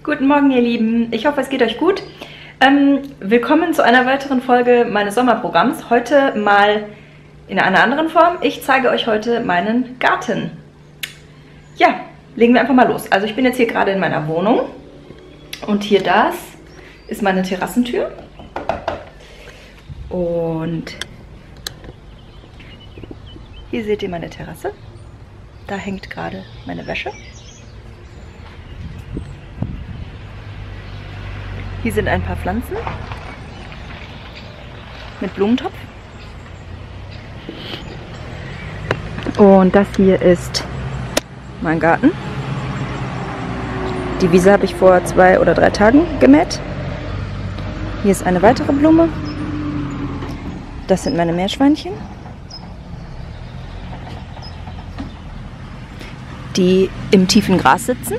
Guten Morgen, ihr Lieben. Ich hoffe, es geht euch gut. Willkommen zu einer weiteren Folge meines Sommerprogramms. Heute mal in einer anderen Form. Ich zeige euch heute meinen Garten. Ja, legen wir einfach mal los. Also ich bin jetzt hier gerade in meiner Wohnung und hier das ist meine Terrassentür. Und hier seht ihr meine Terrasse. Da hängt gerade meine Wäsche. Hier sind ein paar Pflanzen mit Blumentopf. Und das hier ist mein Garten. Die Wiese habe ich vor 2 oder 3 Tagen gemäht. Hier ist eine weitere Blume. Das sind meine Meerschweinchen, die im tiefen Gras sitzen.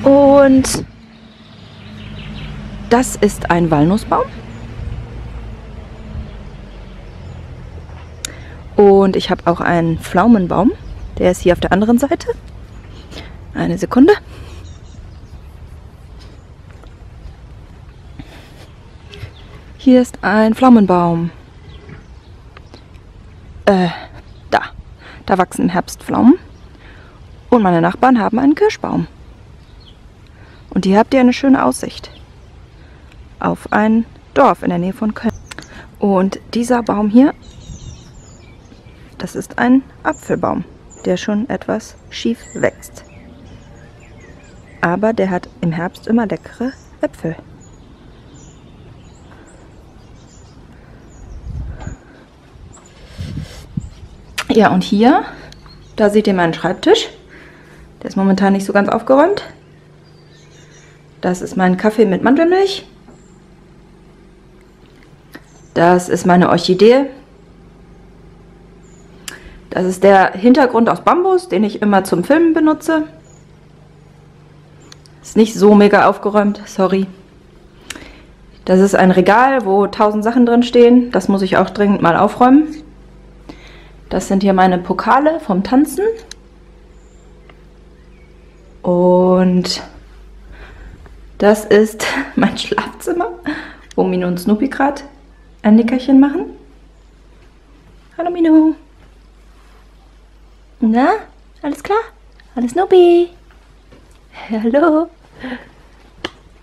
Und das ist ein Walnussbaum. Und ich habe auch einen Pflaumenbaum. Der ist hier auf der anderen Seite. Eine Sekunde. Hier ist ein Pflaumenbaum. Da wachsen im Herbst Pflaumen. Und meine Nachbarn haben einen Kirschbaum. Und hier habt ihr eine schöne Aussicht auf ein Dorf in der Nähe von Köln. Und dieser Baum hier, das ist ein Apfelbaum, der schon etwas schief wächst. Aber der hat im Herbst immer leckere Äpfel. Ja, und hier, da seht ihr meinen Schreibtisch. Der ist momentan nicht so ganz aufgeräumt. Das ist mein Kaffee mit Mandelmilch. Das ist meine Orchidee. Das ist der Hintergrund aus Bambus, den ich immer zum Filmen benutze. Ist nicht so mega aufgeräumt, sorry. Das ist ein Regal, wo 1000 Sachen drin stehen. Das muss ich auch dringend mal aufräumen. Das sind hier meine Pokale vom Tanzen. Und das ist mein Schlafzimmer, wo Mino und Snoopy gerade ein Nickerchen machen. Hallo Mino. Na, alles klar? Hallo Snoopy. Hallo.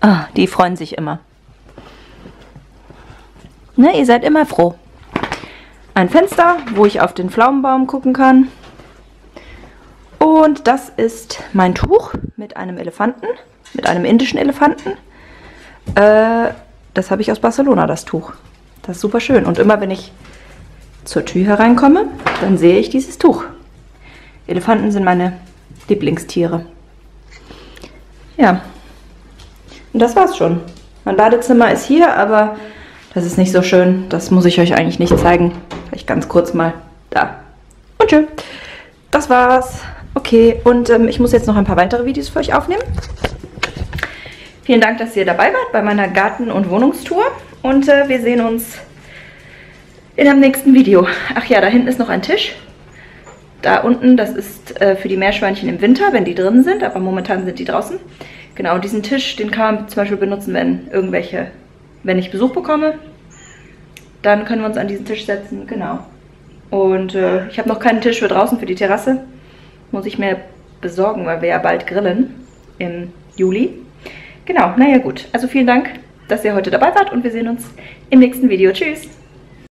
Ah, die freuen sich immer. Na, ihr seid immer froh. Ein Fenster, wo ich auf den Pflaumenbaum gucken kann. Und das ist mein Tuch mit einem Elefanten, mit einem indischen Elefanten. Das habe ich aus Barcelona, das Tuch. Das ist super schön. Und immer wenn ich zur Tür hereinkomme, dann sehe ich dieses Tuch. Elefanten sind meine Lieblingstiere. Ja, und das war's schon. Mein Badezimmer ist hier, aber das ist nicht so schön. Das muss ich euch eigentlich nicht zeigen. Vielleicht ganz kurz mal da. Und tschö. Das war's. Okay, und ich muss jetzt noch ein paar weitere Videos für euch aufnehmen. Vielen Dank, dass ihr dabei wart bei meiner Garten- und Wohnungstour. Und wir sehen uns in einem nächsten Video. Ach ja, da hinten ist noch ein Tisch. Da unten, das ist für die Meerschweinchen im Winter, wenn die drin sind. Aber momentan sind die draußen. Genau, und diesen Tisch, den kann man zum Beispiel benutzen, wenn ich Besuch bekomme. Dann können wir uns an diesen Tisch setzen, genau. Und ich habe noch keinen Tisch für draußen, für die Terrasse. Muss ich mir besorgen, weil wir ja bald grillen im Juli. Genau, naja gut. Also vielen Dank, dass ihr heute dabei wart und wir sehen uns im nächsten Video. Tschüss!